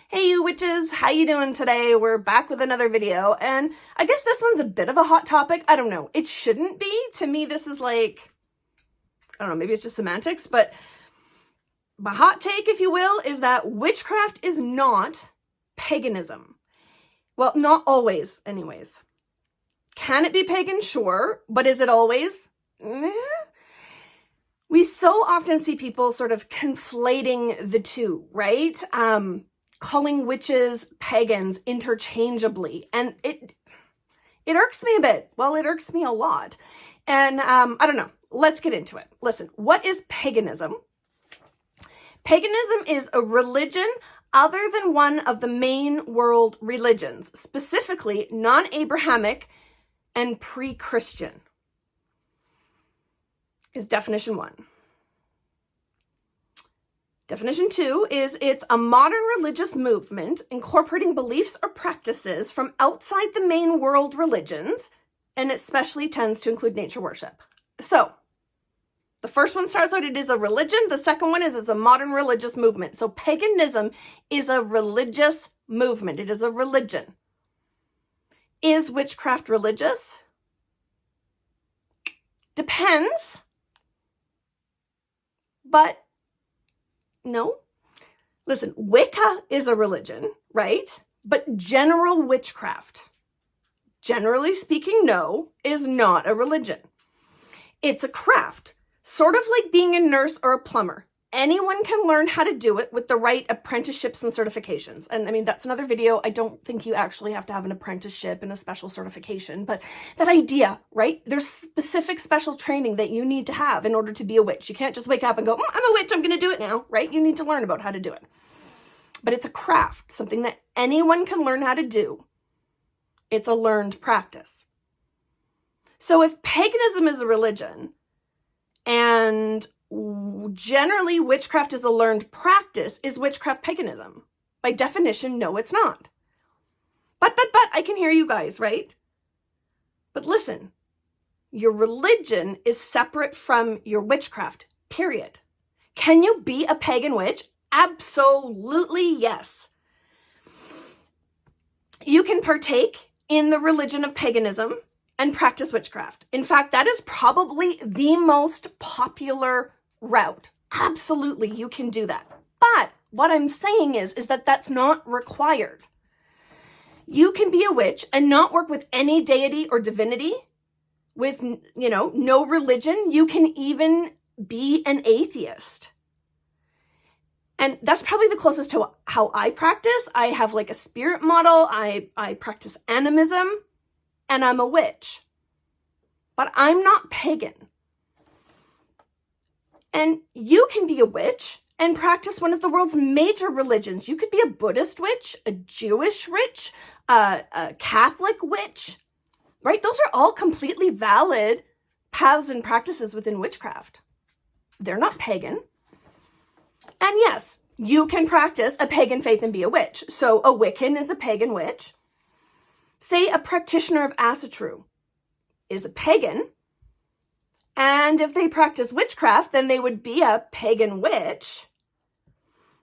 Hey you witches, how you doing today? We're back with another video, and I guess this one's a bit of a hot topic. I don't know. It shouldn't be. To me, this is like, I don't know, maybe it's just semantics, but my hot take, if you will, is that witchcraft is not paganism. Well, not always, anyways. Can it be pagan? Sure. But is it always? We so often see people sort of conflating the two, right? Calling witches pagans interchangeably. And it irks me a bit. Well, it irks me a lot. And I don't know. Let's get into it. Listen, what is paganism? Paganism is a religion other than one of the main world religions, specifically non-Abrahamic and pre-Christian, is definition 1. Definition 2 is it's a modern religious movement incorporating beliefs or practices from outside the main world religions, and it especially tends to include nature worship. So, the first one starts out, it is a religion. The second one is it's a modern religious movement. So paganism is a religious movement. It is a religion. Is witchcraft religious? Depends. But no. Listen, Wicca is a religion, right? But general witchcraft, generally speaking, no, is not a religion. It's a craft. Sort of like being a nurse or a plumber. Anyone can learn how to do it with the right apprenticeships and certifications. And I mean, that's another video. I don't think you actually have to have an apprenticeship and a special certification, but that idea, right? There's specific special training that you need to have in order to be a witch. You can't just wake up and go, I'm a witch, I'm going to do it now, right? You need to learn about how to do it. But it's a craft, something that anyone can learn how to do. It's a learned practice. So if paganism is a religion, and generally witchcraft is a learned practice, is witchcraft paganism? By definition, no, it's not. But, I can hear you guys, right? But listen, your religion is separate from your witchcraft, period. Can you be a pagan witch? Absolutely yes. You can partake in the religion of paganism and practice witchcraft. In fact, that is probably the most popular route. Absolutely, you can do that. But what I'm saying is that that's not required. You can be a witch and not work with any deity or divinity, with, no religion. You can even be an atheist. And that's probably the closest to how I practice. I have like a spirit model. I practice animism. And I'm a witch. But I'm not pagan. And you can be a witch and practice one of the world's major religions. You could be a Buddhist witch, a Jewish witch, a Catholic witch, right? Those are all completely valid paths and practices within witchcraft. They're not pagan. And yes, you can practice a pagan faith and be a witch. So a Wiccan is a pagan witch. Say a practitioner of Asatru is a pagan, and if they practice witchcraft, then they would be a pagan witch.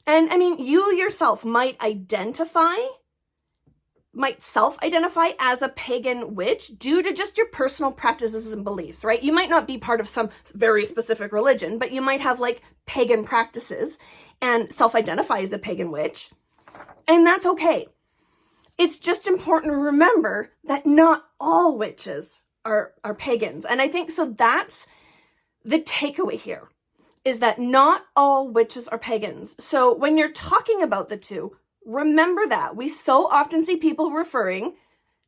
And I mean, you yourself might self-identify as a pagan witch due to just your personal practices and beliefs, right? You might not be part of some very specific religion, but you might have like pagan practices and self-identify as a pagan witch, and that's okay. It's just important to remember that not all witches are pagans. And I think so that's the takeaway here, is that not all witches are pagans. So when you're talking about the two, remember that. We so often see people referring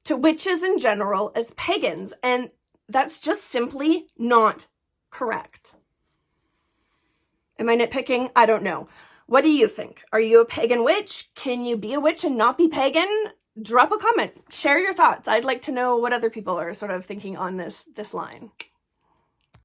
to witches in general as pagans, and that's just simply not correct. Am I nitpicking? I don't know. What do you think? Are you a pagan witch? Can you be a witch and not be pagan? Drop a comment. Share your thoughts. I'd like to know what other people are sort of thinking on this line.